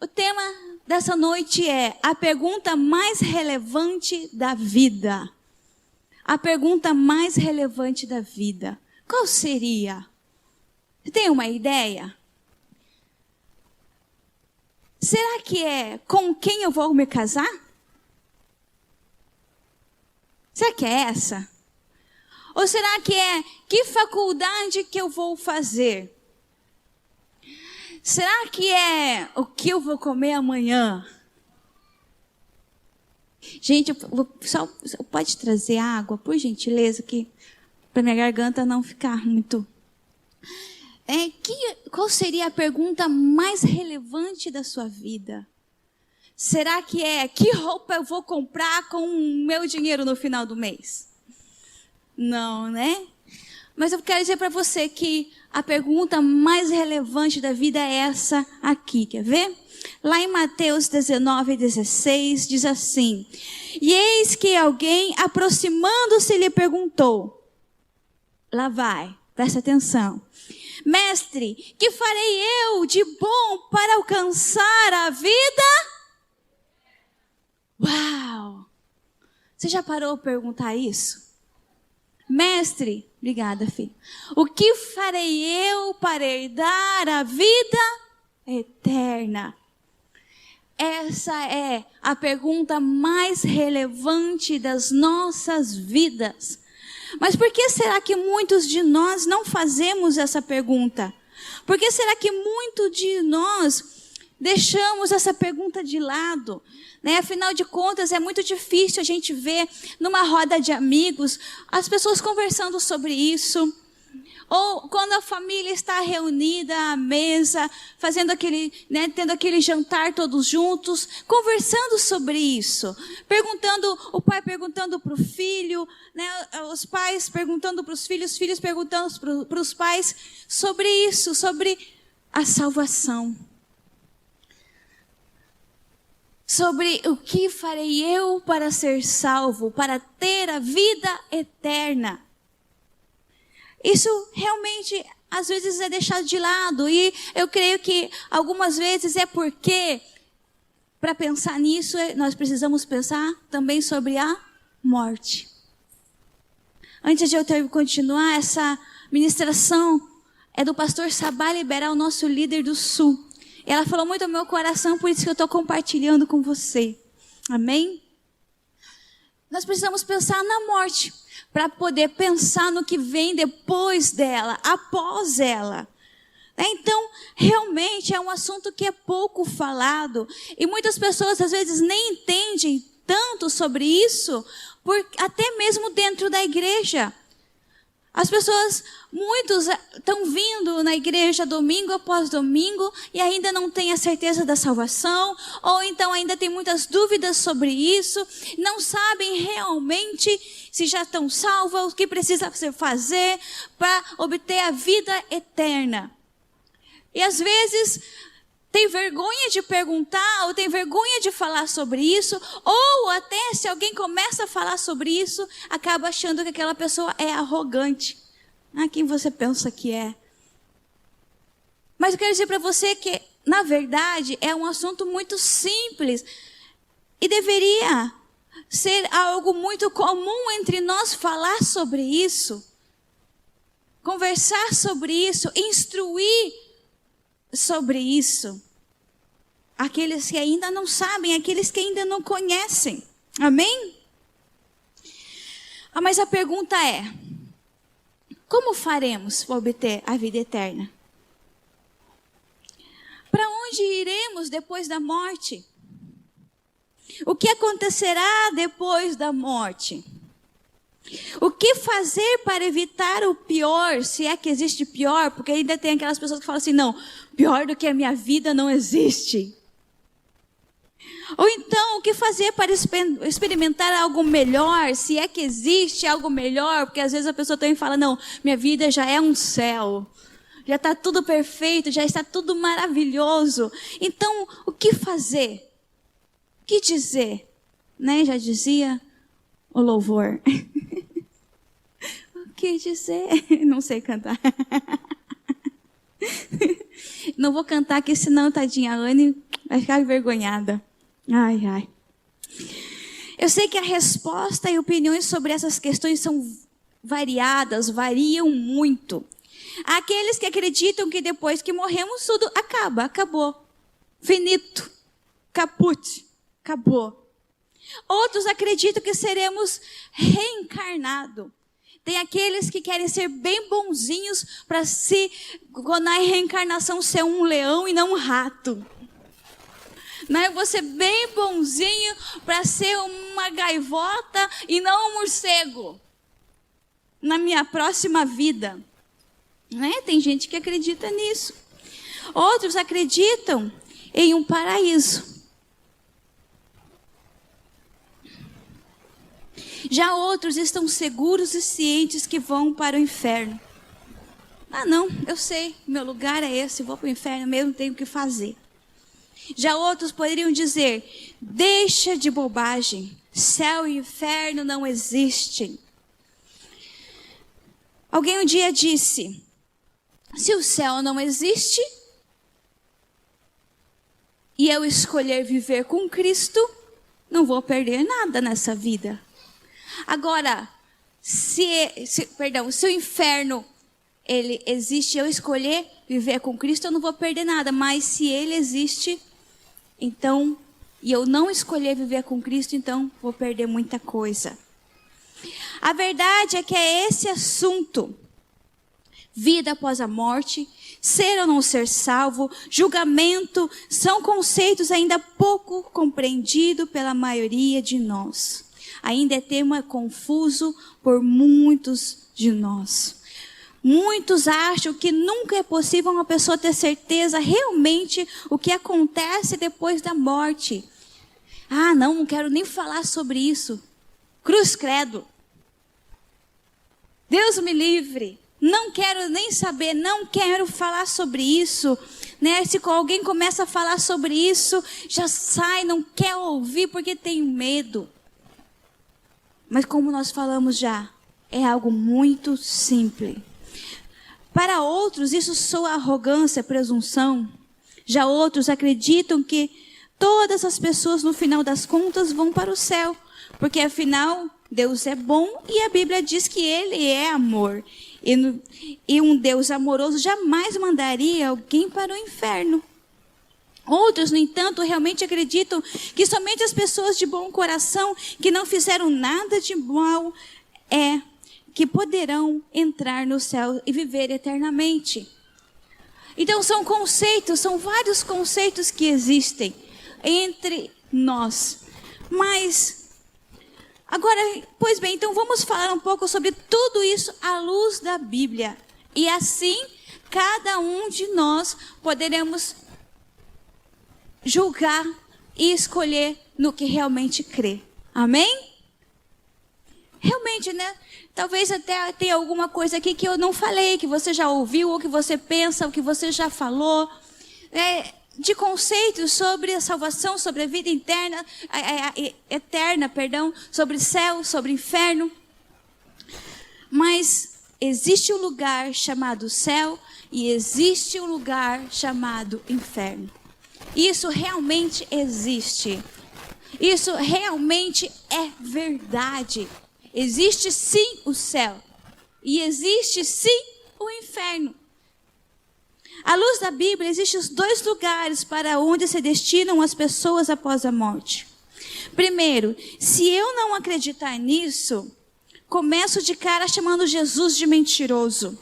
O tema dessa noite é a pergunta mais relevante da vida. A pergunta mais relevante da vida. Qual seria? Você tem uma ideia? Será que é com quem eu vou me casar? Será que é essa? Ou será que é que faculdade que eu vou fazer? Será que é o que eu vou comer amanhã? Gente, só pode trazer água, por gentileza, que para minha garganta não ficar muito. Qual seria a pergunta mais relevante da sua vida? Será que é que roupa eu vou comprar com o meu dinheiro no final do mês? Não, né? Mas eu quero dizer para você que a pergunta mais relevante da vida é essa aqui, quer ver? Lá em Mateus 19:16 diz assim: E eis que alguém, aproximando-se, lhe perguntou. Lá vai, presta atenção. Mestre, que farei eu de bom para alcançar a vida? Uau! Você já parou para perguntar isso? Mestre, obrigada, filho. O que farei eu para herdar a vida eterna? Essa é a pergunta mais relevante das nossas vidas. Mas por que será que muitos de nós não fazemos essa pergunta? Por que será que muitos de nós deixamos essa pergunta de lado? Afinal de contas, é muito difícil a gente ver numa roda de amigos as pessoas conversando sobre isso. Ou quando a família está reunida à mesa, fazendo tendo aquele jantar todos juntos, conversando sobre isso. O pai perguntando para o filho, os pais perguntando para os filhos perguntando para os pais sobre isso, sobre a salvação. Sobre o que farei eu para ser salvo, para ter a vida eterna. Isso realmente, às vezes, é deixado de lado. E eu creio que algumas vezes é porque, para pensar nisso, nós precisamos pensar também sobre a morte. Antes de eu continuar, essa ministração é do pastor Sabá Liberal, o nosso líder do Sul. Ela falou muito ao meu coração, por isso que eu estou compartilhando com você. Amém? Nós precisamos pensar na morte, para poder pensar no que vem depois dela, após ela. Então, realmente é um assunto que é pouco falado. E muitas pessoas, às vezes, nem entendem tanto sobre isso, até mesmo dentro da igreja. As pessoas, muitos estão vindo na igreja domingo após domingo e ainda não têm a certeza da salvação, ou então ainda tem muitas dúvidas sobre isso, não sabem realmente se já estão salvos, o que precisa fazer para obter a vida eterna. E às vezes tem vergonha de perguntar, ou tem vergonha de falar sobre isso, ou até se alguém começa a falar sobre isso, acaba achando que aquela pessoa é arrogante. Quem você pensa que é? Mas eu quero dizer para você que, na verdade, é um assunto muito simples. E deveria ser algo muito comum entre nós falar sobre isso. Conversar sobre isso, instruir sobre isso. Aqueles que ainda não sabem, aqueles que ainda não conhecem. Amém? Mas a pergunta é: como faremos para obter a vida eterna? Para onde iremos depois da morte? O que acontecerá depois da morte? O que fazer para evitar o pior, se é que existe pior? Porque ainda tem aquelas pessoas que falam assim: não, pior do que a minha vida não existe. Ou então, o que fazer para experimentar algo melhor, se é que existe algo melhor? Porque às vezes a pessoa também fala: não, minha vida já é um céu, já está tudo perfeito, já está tudo maravilhoso. Então, o que fazer? O que dizer? Já dizia o louvor. O que dizer? Não sei cantar. Não vou cantar aqui, senão, tadinha, a Anne vai ficar envergonhada. Ai, ai. Eu sei que a resposta e opiniões sobre essas questões são variadas, variam muito. Há aqueles que acreditam que depois que morremos tudo acabou. Finito, caput, acabou. Outros acreditam que seremos reencarnados. Tem aqueles que querem ser bem bonzinhos para na reencarnação ser um leão e não um rato. Não, eu vou ser bem bonzinho para ser uma gaivota e não um morcego. Na minha próxima vida. Né? Tem gente que acredita nisso. Outros acreditam em um paraíso. Já outros estão seguros e cientes que vão para o inferno. Ah, não, eu sei, meu lugar é esse, vou para o inferno mesmo, tenho o que fazer. Já outros poderiam dizer, deixa de bobagem, céu e inferno não existem. Alguém um dia disse, se o céu não existe, e eu escolher viver com Cristo, não vou perder nada nessa vida. Agora, se o inferno ele existe, eu escolher viver com Cristo, eu não vou perder nada. Mas se ele existe, então, e eu não escolher viver com Cristo, então vou perder muita coisa. A verdade é que é esse assunto, vida após a morte, ser ou não ser salvo, julgamento, são conceitos ainda pouco compreendidos pela maioria de nós. Ainda é tema confuso por muitos de nós. Muitos acham que nunca é possível uma pessoa ter certeza realmente o que acontece depois da morte. Ah, não quero nem falar sobre isso. Cruz credo. Deus me livre. Não quero nem saber, não quero falar sobre isso. Né? Se alguém começa a falar sobre isso, já sai, não quer ouvir porque tem medo. Mas como nós falamos já, é algo muito simples. Para outros, isso soa arrogância, presunção. Já outros acreditam que todas as pessoas, no final das contas, vão para o céu. Porque, afinal, Deus é bom e a Bíblia diz que Ele é amor. E um Deus amoroso jamais mandaria alguém para o inferno. Outros, no entanto, realmente acreditam que somente as pessoas de bom coração, que não fizeram nada de mal, que poderão entrar no céu e viver eternamente. Então são conceitos, são vários conceitos que existem entre nós. Mas, agora, pois bem, então vamos falar um pouco sobre tudo isso à luz da Bíblia. E assim, cada um de nós poderemos julgar e escolher no que realmente crê. Amém? Realmente, né? Talvez até tenha alguma coisa aqui que eu não falei, que você já ouviu, ou que você pensa, ou que você já falou. De conceitos sobre a salvação, sobre a vida eterna, sobre céu, sobre inferno. Mas existe um lugar chamado céu e existe um lugar chamado inferno. Isso realmente existe. Isso realmente é verdade. Existe sim o céu. E existe sim o inferno. À luz da Bíblia, existem os dois lugares para onde se destinam as pessoas após a morte. Primeiro, se eu não acreditar nisso, começo de cara chamando Jesus de mentiroso.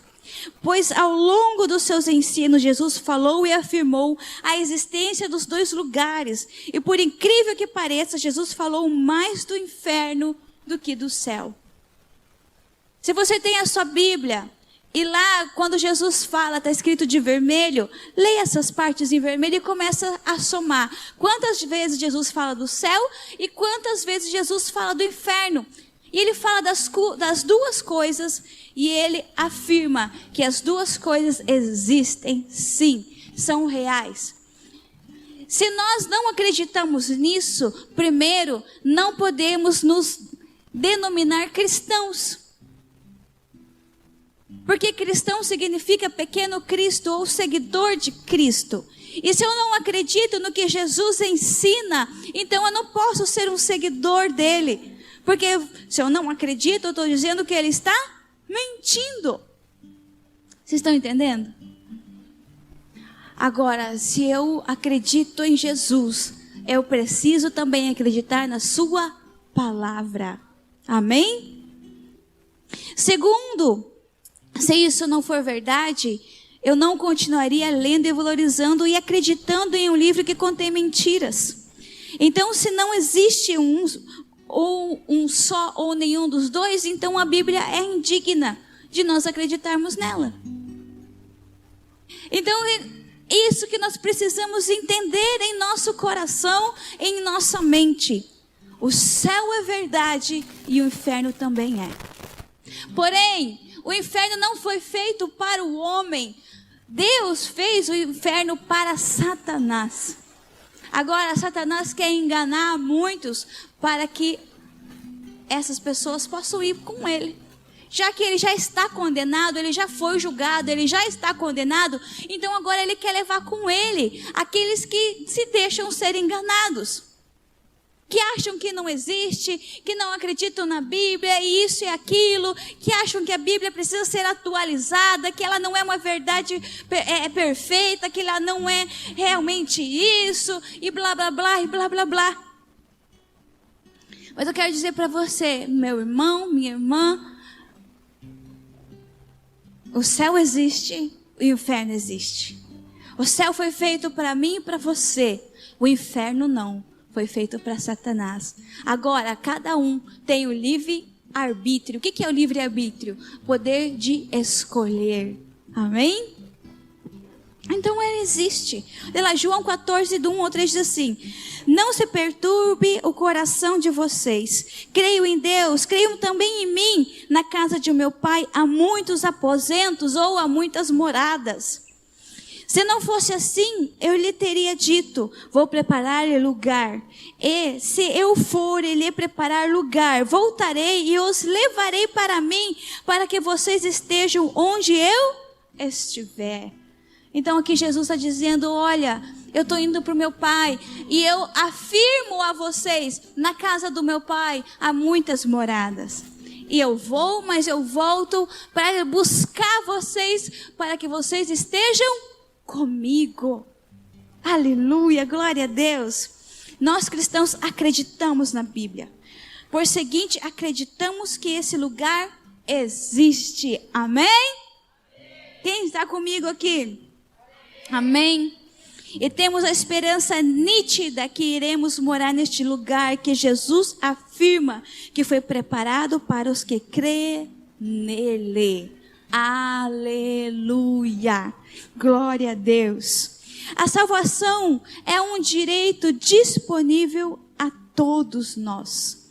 Pois ao longo dos seus ensinos, Jesus falou e afirmou a existência dos dois lugares. E por incrível que pareça, Jesus falou mais do inferno do que do céu. Se você tem a sua Bíblia, e lá quando Jesus fala, está escrito de vermelho, leia essas partes em vermelho e começa a somar. Quantas vezes Jesus fala do céu e quantas vezes Jesus fala do inferno. E ele fala das duas coisas e ele afirma que as duas coisas existem, sim, são reais. Se nós não acreditamos nisso, primeiro, não podemos nos denominar cristãos. Porque cristão significa pequeno Cristo ou seguidor de Cristo. E se eu não acredito no que Jesus ensina, então eu não posso ser um seguidor dele. Porque se eu não acredito, eu estou dizendo que ele está mentindo. Vocês estão entendendo? Agora, se eu acredito em Jesus, eu preciso também acreditar na sua palavra. Amém? Segundo, se isso não for verdade, eu não continuaria lendo e valorizando e acreditando em um livro que contém mentiras. Então, se não existe um só ou nenhum dos dois, então a Bíblia é indigna de nós acreditarmos nela. Então, isso que nós precisamos entender em nosso coração, em nossa mente. O céu é verdade e o inferno também é. Porém, o inferno não foi feito para o homem. Deus fez o inferno para Satanás. Agora, Satanás quer enganar muitos para que essas pessoas possam ir com ele. Já que ele já está condenado, ele já foi julgado, ele já está condenado, então agora ele quer levar com ele aqueles que se deixam ser enganados. Que acham que não existe, que não acreditam na Bíblia, e isso e aquilo, que acham que a Bíblia precisa ser atualizada, que ela não é uma verdade perfeita, que ela não é realmente isso, e blá blá blá, e blá blá blá. Mas eu quero dizer para você, meu irmão, minha irmã, o céu existe e o inferno existe. O céu foi feito para mim e para você, o inferno não. Foi feito para Satanás. Agora, cada um tem o livre-arbítrio. O que é o livre-arbítrio? Poder de escolher. Amém? Então ele existe. Olha lá, João 14, do 1 ao 3 diz assim: não se perturbe o coração de vocês. Creio em Deus, creiam também em mim. Na casa de meu pai há muitos aposentos ou há muitas moradas. Se não fosse assim, eu lhe teria dito, vou preparar-lhe lugar. E se eu for e lhe preparar lugar, voltarei e os levarei para mim, para que vocês estejam onde eu estiver. Então aqui Jesus está dizendo, olha, eu estou indo para o meu pai, e eu afirmo a vocês, na casa do meu pai há muitas moradas. E eu vou, mas eu volto para buscar vocês, para que vocês estejam comigo. Aleluia, glória a Deus. Nós cristãos acreditamos na Bíblia. Por seguinte, acreditamos que esse lugar existe. Amém? Quem está comigo aqui? Amém? E temos a esperança nítida que iremos morar neste lugar que Jesus afirma que foi preparado para os que crêem nele. Aleluia! Glória a Deus! A salvação é um direito disponível a todos nós.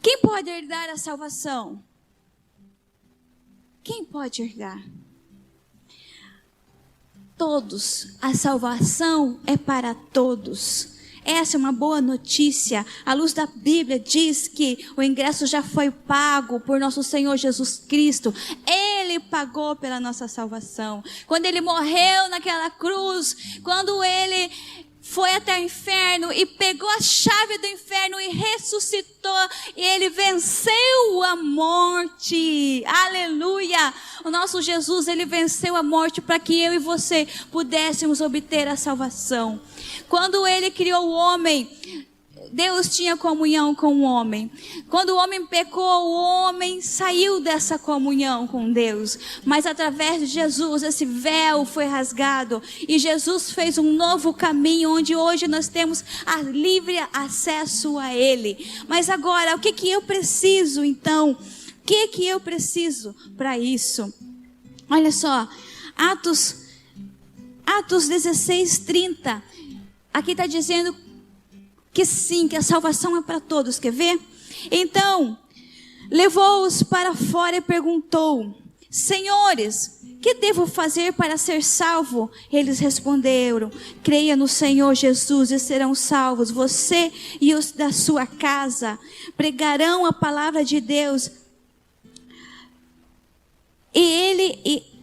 Quem pode herdar a salvação? Quem pode herdar? Todos. A salvação é para todos. Essa é uma boa notícia. A luz da Bíblia diz que o ingresso já foi pago por nosso Senhor Jesus Cristo. Ele pagou pela nossa salvação. Quando Ele morreu naquela cruz, quando Ele foi até o inferno e pegou a chave do inferno e ressuscitou, e Ele venceu a morte. Aleluia! O nosso Jesus, Ele venceu a morte para que eu e você pudéssemos obter a salvação. Quando Ele criou o homem, Deus tinha comunhão com o homem. Quando o homem pecou, o homem saiu dessa comunhão com Deus. Mas através de Jesus, esse véu foi rasgado. E Jesus fez um novo caminho, onde hoje nós temos a livre acesso a Ele. Mas agora, o que eu preciso então? O que eu preciso para isso? Olha só, Atos 16:30. Aqui está dizendo que sim, que a salvação é para todos. Quer ver? Então, levou-os para fora e perguntou: Senhores, que devo fazer para ser salvo? Eles responderam: creia no Senhor Jesus e serão salvos, você e os da sua casa. Pregarão a palavra de Deus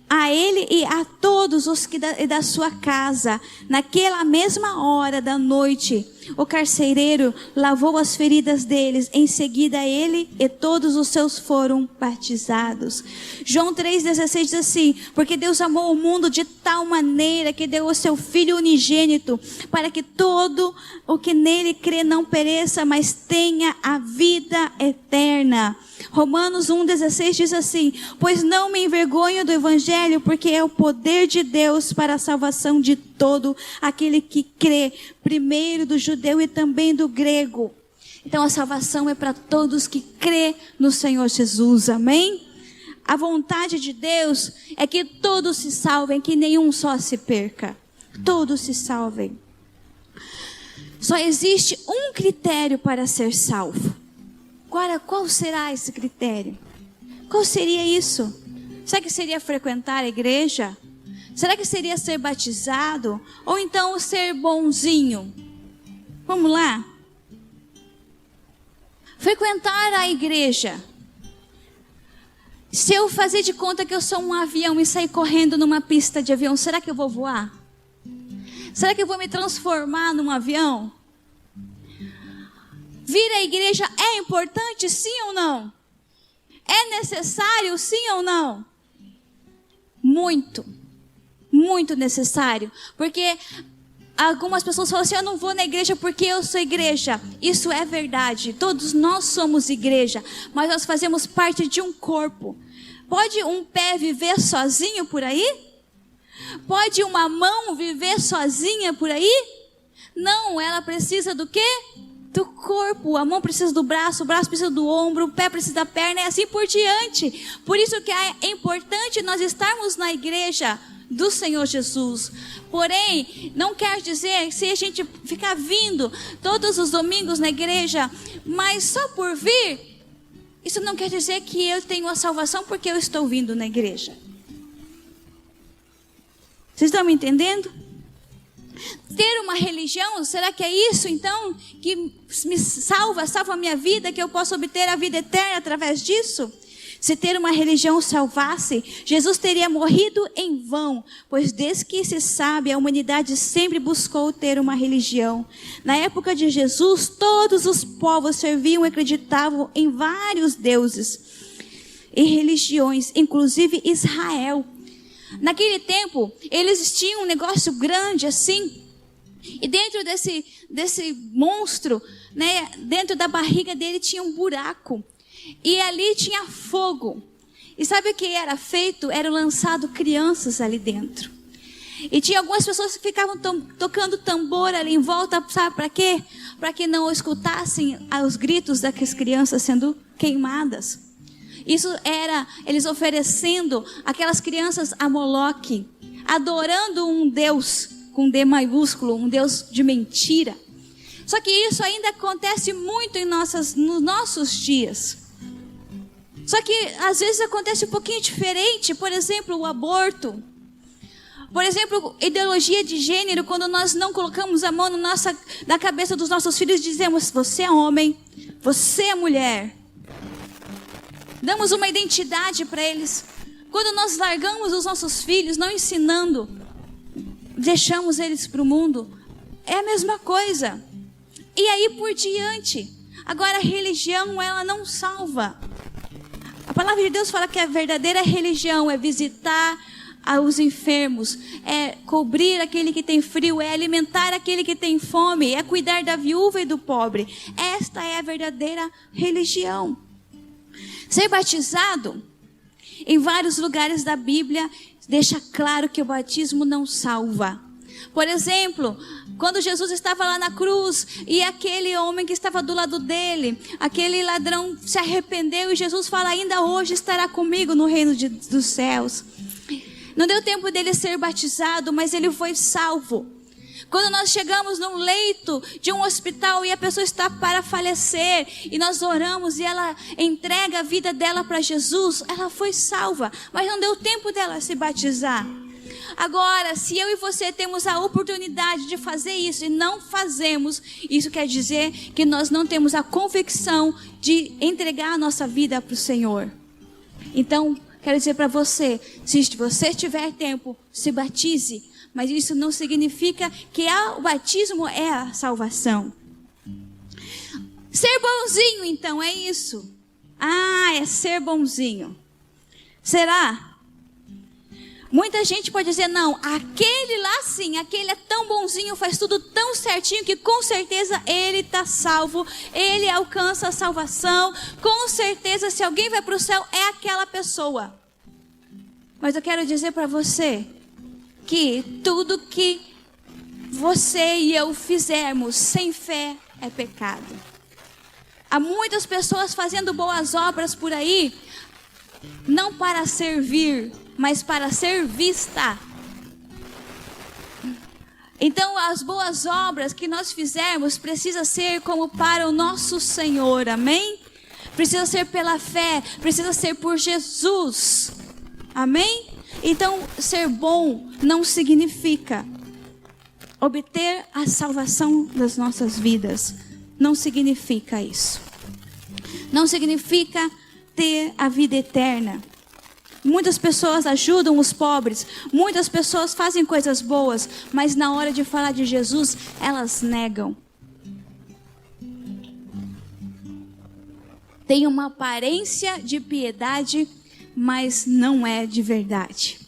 a ele e a todos os que da sua casa. Naquela mesma hora da noite, o carcereiro lavou as feridas deles. Em seguida, ele e todos os seus foram batizados. João 3,16 diz assim: porque Deus amou o mundo de tal maneira que deu o seu Filho unigênito, para que todo o que nele crê não pereça, mas tenha a vida eterna. Romanos 1,16 diz assim: pois não me envergonho do evangelho, porque é o poder de Deus para a salvação de todo aquele que crê, primeiro do judeu e também do grego. Então a salvação é para todos que crê no Senhor Jesus, amém? A vontade de Deus é que todos se salvem, que nenhum só se perca. Todos se salvem. Só existe um critério para ser salvo. Agora, qual será esse critério? Qual seria isso? Será que seria frequentar a igreja? Será que seria ser batizado? Ou então ser bonzinho? Vamos lá? Frequentar a igreja. Se eu fazer de conta que eu sou um avião e sair correndo numa pista de avião, será que eu vou voar? Será que eu vou me transformar num avião? Vir à igreja é importante, sim ou não? É necessário, sim ou não? Muito, muito necessário. Porque algumas pessoas falam assim: eu não vou na igreja porque eu sou igreja. Isso é verdade, todos nós somos igreja, mas nós fazemos parte de um corpo. Pode um pé viver sozinho por aí? Pode uma mão viver sozinha por aí? Não, ela precisa do quê? Do corpo. A mão precisa do braço, o braço precisa do ombro, o pé precisa da perna e assim por diante. Por isso que é importante nós estarmos na igreja do Senhor Jesus. Porém, não quer dizer se a gente ficar vindo todos os domingos na igreja, mas só por vir, isso não quer dizer que eu tenho a salvação porque eu estou vindo na igreja. Vocês estão me entendendo? Ter uma religião, será que é isso então que me salva a minha vida, que eu posso obter a vida eterna através disso? Se ter uma religião salvasse, Jesus teria morrido em vão, pois desde que se sabe, a humanidade sempre buscou ter uma religião. Na época de Jesus, todos os povos serviam e acreditavam em vários deuses e religiões, inclusive Israel. Naquele tempo, eles tinham um negócio grande assim, e dentro desse monstro, né, dentro da barriga dele tinha um buraco, e ali tinha fogo. E sabe o que era feito? Eram lançado crianças ali dentro. E tinha algumas pessoas que ficavam tocando tambor ali em volta, sabe para quê? Para que não escutassem os gritos daquelas crianças sendo queimadas. Isso era eles oferecendo aquelas crianças a Moloque, adorando um Deus com D maiúsculo, um Deus de mentira. Só que isso ainda acontece muito nos nossos dias. Só que às vezes acontece um pouquinho diferente. Por exemplo, o aborto. Por exemplo, ideologia de gênero, quando nós não colocamos a mão na cabeça dos nossos filhos e dizemos: você é homem, você é mulher. Damos uma identidade para eles. Quando nós largamos os nossos filhos, não ensinando, deixamos eles para o mundo, é a mesma coisa. E aí por diante. Agora a religião, ela não salva. A palavra de Deus fala que a verdadeira religião é visitar os enfermos, é cobrir aquele que tem frio, é alimentar aquele que tem fome, é cuidar da viúva e do pobre. Esta é a verdadeira religião. Ser batizado, em vários lugares da Bíblia, deixa claro que o batismo não salva. Por exemplo, quando Jesus estava lá na cruz e aquele homem que estava do lado dele, aquele ladrão se arrependeu e Jesus fala: ainda hoje estará comigo no reino dos céus. Não deu tempo dele ser batizado, mas ele foi salvo. Quando nós chegamos num leito de um hospital e a pessoa está para falecer, e nós oramos e ela entrega a vida dela para Jesus, ela foi salva, mas não deu tempo dela se batizar. Agora, se eu e você temos a oportunidade de fazer isso e não fazemos, isso quer dizer que nós não temos a convicção de entregar a nossa vida para o Senhor. Então, quero dizer para você, se você tiver tempo, se batize. Mas isso não significa que o batismo é a salvação. Ser bonzinho, então, é isso. É ser bonzinho. Será? Muita gente pode dizer, não, aquele lá sim, aquele é tão bonzinho, faz tudo tão certinho que com certeza ele está salvo, ele alcança a salvação, com certeza se alguém vai para o céu é aquela pessoa. Mas eu quero dizer para você que tudo que você e eu fizermos sem fé é pecado. Há muitas pessoas fazendo boas obras por aí, não para servir, mas para ser vista. Então as boas obras que nós fizermos precisa ser como para o nosso Senhor, amém? Precisa ser pela fé, precisa ser por Jesus, amém? Então ser bom não significa obter a salvação das nossas vidas, não significa isso. Não significa ter a vida eterna. Muitas pessoas ajudam os pobres, muitas pessoas fazem coisas boas, mas na hora de falar de Jesus, elas negam. Tem uma aparência de piedade, mas não é de verdade.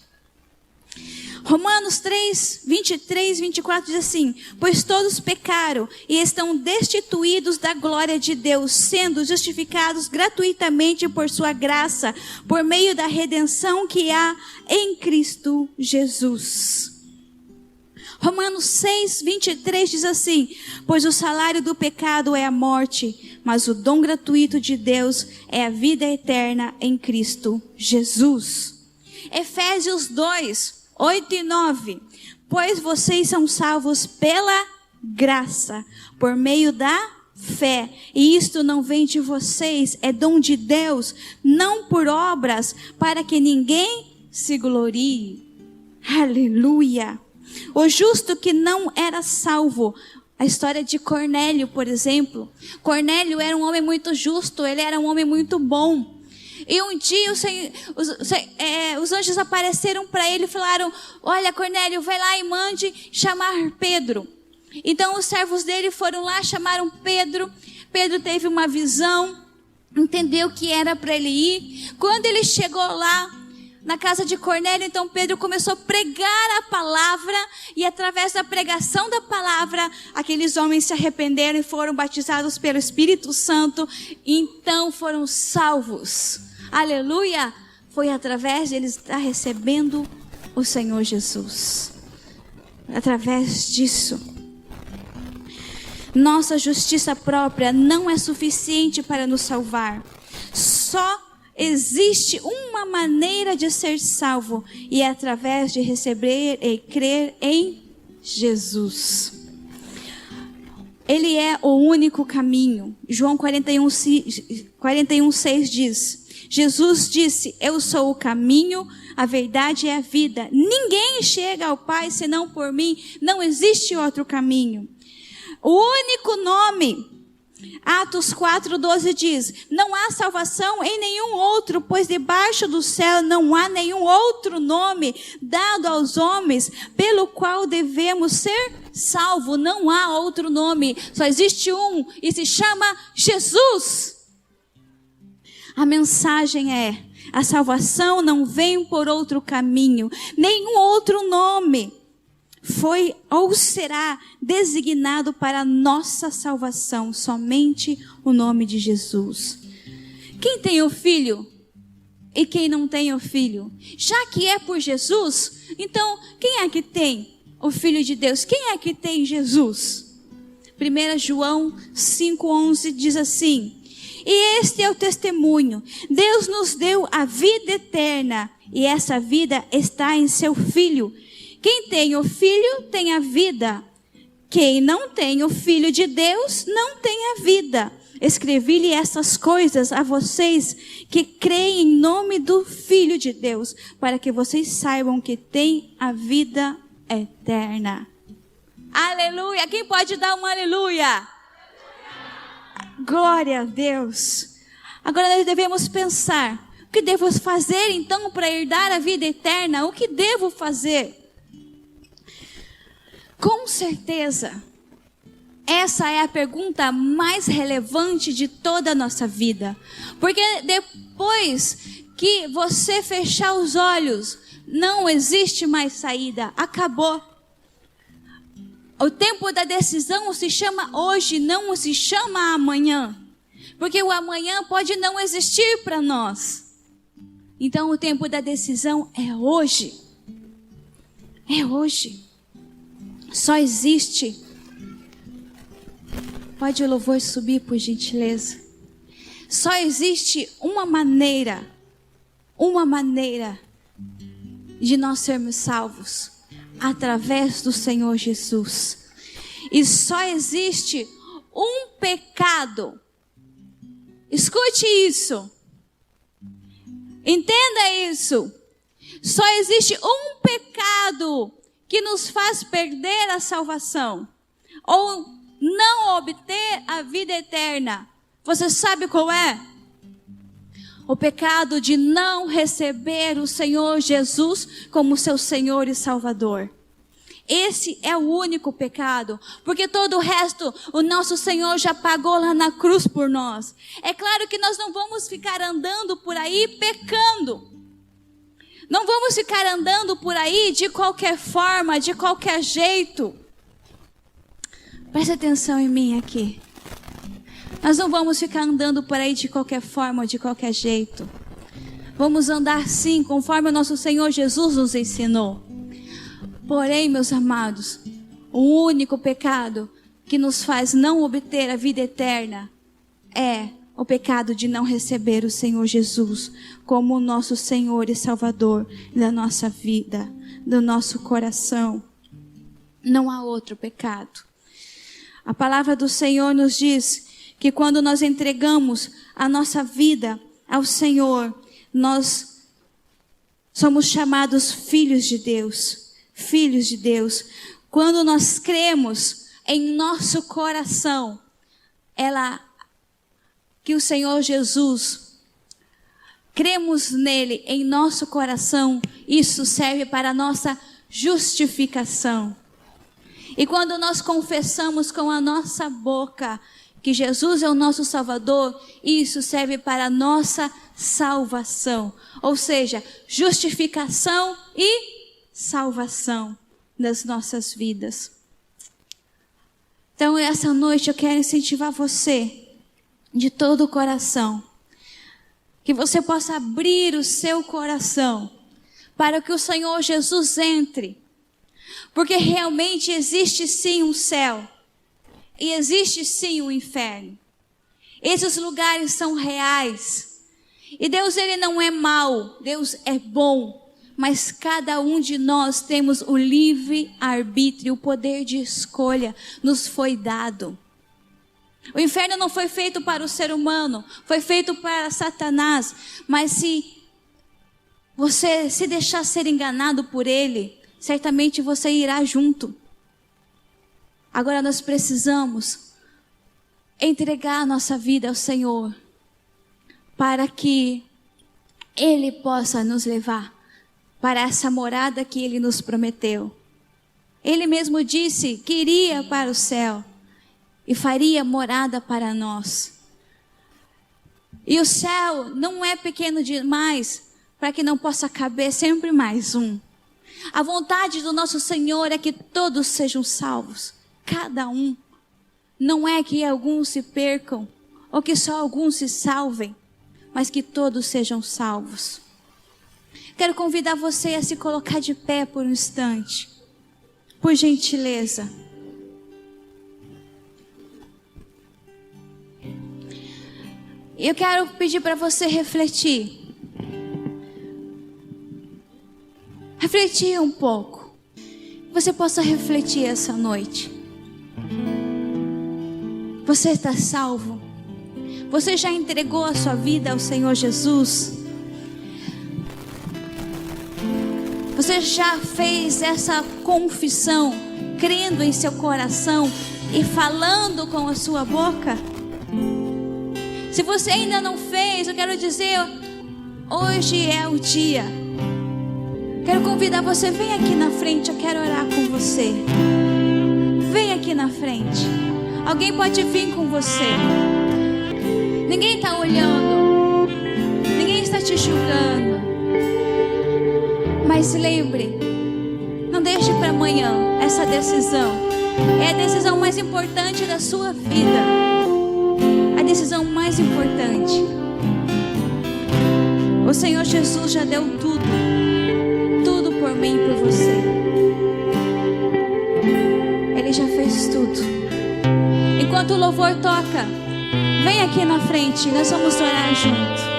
Romanos 3, 23, 24 diz assim: pois todos pecaram e estão destituídos da glória de Deus, sendo justificados gratuitamente por sua graça, por meio da redenção que há em Cristo Jesus. Romanos 6, 23 diz assim: pois o salário do pecado é a morte, mas o dom gratuito de Deus é a vida eterna em Cristo Jesus. Efésios 2, 8 e 9. Pois vocês são salvos pela graça, por meio da fé. E isto não vem de vocês, é dom de Deus, não por obras, para que ninguém se glorie. Aleluia! O justo que não era salvo. A história de Cornélio, por exemplo. Cornélio era um homem muito justo, ele era um homem muito bom. E um dia os anjos apareceram para ele e falaram: olha, Cornélio, vai lá e mande chamar Pedro. Então os servos dele foram lá, chamaram Pedro. Pedro teve uma visão, entendeu que era para ele ir. Quando ele chegou lá na casa de Cornélio, então Pedro começou a pregar a palavra, e através da pregação da palavra, aqueles homens se arrependeram e foram batizados pelo Espírito Santo, então foram salvos. Aleluia! Foi através de eles estar recebendo o Senhor Jesus. Através disso. Nossa justiça própria não é suficiente para nos salvar. Só existe uma maneira de ser salvo, e é através de receber e crer em Jesus. Ele é o único caminho. João 41:6 diz: Jesus disse: eu sou o caminho, a verdade e a vida. Ninguém chega ao Pai senão por mim. Não existe outro caminho. O único nome, Atos 4:12 diz: não há salvação em nenhum outro, pois debaixo do céu não há nenhum outro nome dado aos homens pelo qual devemos ser salvos. Não há outro nome, só existe um, e se chama Jesus. A mensagem é: a salvação não vem por outro caminho, nenhum outro nome foi ou será designado para a nossa salvação, somente o nome de Jesus. Quem tem o Filho e quem não tem o Filho? Já que é por Jesus, então quem é que tem o Filho de Deus? Quem é que tem Jesus? 1 João 5:11 diz assim: e este é o testemunho: Deus nos deu a vida eterna, e essa vida está em seu Filho. Quem tem o Filho tem a vida. Quem não tem o Filho de Deus não tem a vida. Escrevi-lhe essas coisas a vocês que creem em nome do Filho de Deus, para que vocês saibam que têm a vida eterna. Aleluia! Quem pode dar um aleluia? Glória a Deus. Agora nós devemos pensar: O que devo fazer então para herdar a vida eterna? O que devo fazer? Com certeza, essa é a pergunta mais relevante de toda a nossa vida. Porque depois que você fechar os olhos, não existe mais saída. Acabou. O tempo da decisão se chama hoje, não se chama amanhã. Porque o amanhã pode não existir para nós. Então o tempo da decisão é hoje. É hoje. Só existe. Pode o louvor subir, por gentileza. Só existe uma maneira de nós sermos salvos, através do Senhor Jesus. E só existe um pecado. Escute isso. Entenda isso. Só existe um pecado que nos faz perder a salvação, ou não obter a vida eterna. Você sabe qual é? O pecado de não receber o Senhor Jesus como seu Senhor e Salvador. Esse é o único pecado, porque todo o resto o nosso Senhor já pagou lá na cruz por nós. É claro que nós não vamos ficar andando por aí pecando. Não vamos ficar andando por aí de qualquer forma, de qualquer jeito. Preste atenção em mim aqui. Nós não vamos ficar andando por aí de qualquer forma, de qualquer jeito. Vamos andar sim, conforme o nosso Senhor Jesus nos ensinou. Porém, meus amados, o único pecado que nos faz não obter a vida eterna é o pecado de não receber o Senhor Jesus como o nosso Senhor e Salvador da nossa vida, do nosso coração. Não há outro pecado. A palavra do Senhor nos diz que quando nós entregamos a nossa vida ao Senhor, nós somos chamados filhos de Deus. Filhos de Deus. Quando nós cremos em nosso coração, que o Senhor Jesus, cremos nele em nosso coração, isso serve para a nossa justificação. E quando nós confessamos com a nossa boca que Jesus é o nosso Salvador, isso serve para a nossa salvação. Ou seja, justificação e salvação das nossas vidas. Então, essa noite eu quero incentivar você de todo o coração, que você possa abrir o seu coração para que o Senhor Jesus entre, porque realmente existe sim um céu e existe sim um inferno. Esses lugares são reais. E Deus, ele não é mau, Deus é bom. Mas cada um de nós temos o livre arbítrio, o poder de escolha nos foi dado. O inferno não foi feito para o ser humano, foi feito para Satanás. Mas se você se deixar ser enganado por ele, certamente você irá junto. Agora nós precisamos entregar a nossa vida ao Senhor, para que ele possa nos levar para essa morada que ele nos prometeu. Ele mesmo disse que iria para o céu e faria morada para nós. E o céu não é pequeno demais para que não possa caber sempre mais um. A vontade do nosso Senhor é que todos sejam salvos, cada um. Não é que alguns se percam ou que só alguns se salvem, mas que todos sejam salvos. Quero convidar você a se colocar de pé por um instante. Por gentileza. Eu quero pedir para você refletir. Refletir um pouco. Você possa refletir essa noite. Você está salvo? Você já entregou a sua vida ao Senhor Jesus? Você já fez essa confissão, crendo em seu coração e falando com a sua boca? Se você ainda não fez, eu quero dizer, Hoje é o dia. Quero convidar você, vem aqui na frente, eu quero orar com você. Vem aqui na frente. Alguém pode vir com você. Ninguém está olhando, ninguém está te julgando. Mas lembre, não deixe para amanhã essa decisão. É a decisão mais importante da sua vida. A decisão mais importante. O Senhor Jesus já deu tudo. Tudo por mim e por você. Ele já fez tudo. Enquanto o louvor toca, vem aqui na frente, nós vamos orar junto.